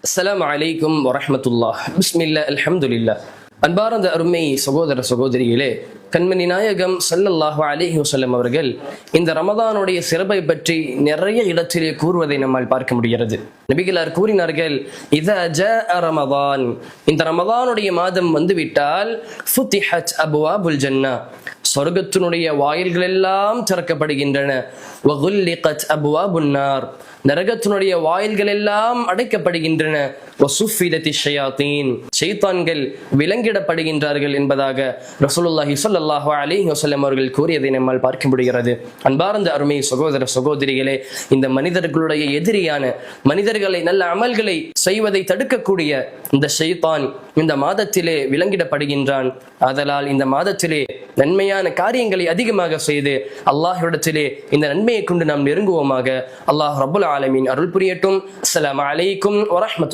அஸ்ஸலாமு அலைக்கும் வரஹ்மத்துல்லாஹ். பிஸ்மில்லாஹ், அல்ஹம்துலில்லாஹ். அன்பார்ந்த அருமை சகோதர சகோதரிகளே, கண்மணி நாயகம் ஸல்லல்லாஹு அலைஹி வஸல்லம் அவர்கள் இந்த ரமதானுடைய சிறப்பை பற்றி நிறைய இடத்திலே கூறுவதை நம்மால் பார்க்க முடிகிறது. நபிகளார் கூறினார்கள், இதா ஜாஅ ரமதான், இந்த ரமதானுடைய மாதம் வந்துவிட்டால் ஃபுத்திஹத் அப்வாபுல் ஜன்னா, சொர்க்கத்தினுடைய வாயில்கள் எல்லாம் திறக்கப்படுகின்றன. வகுல்லிகத் அப்வாபுன் நார், நரகத்தினுடைய வாயில்கள் எல்லாம் அடைக்கப்படுகின்றன. வசுஃபிலத்தி ஷயாத்தீன், ஷைத்தான்கள் விலங்கிடப்படுகின்றார்கள் என்பதாக ரசூலுல்லாஹி ஸல்லல்லாஹு அலைஹி வஸல்லம் அவர்கள் கூறியதை நம்மால் பார்க்க முடிகிறது. அன்பார்ந்த அருமை சகோதர சகோதரிகளே, இந்த மனிதர்களுடைய எதிரியான, மனிதர்களை நல்ல அமல்களை செய்வதை தடுக்கக்கூடிய இந்த ஷைத்தான் இந்த மாதத்திலே விலங்கிடப்படுகின்றான். ஆதலால் இந்த மாதத்திலே நன்மையான காரியங்களை அதிகமாக செய்து அல்லாஹ்விடத்திலே இந்த நன்மையை கொண்டு நாம் நெருங்குவோமாக. அல்லாஹ் ரப்புல் ஆலமீன் அருள் புரியட்டும். அஸ்ஸலாமு அலைக்கும் வரஹ்மத்துல்லாஹி.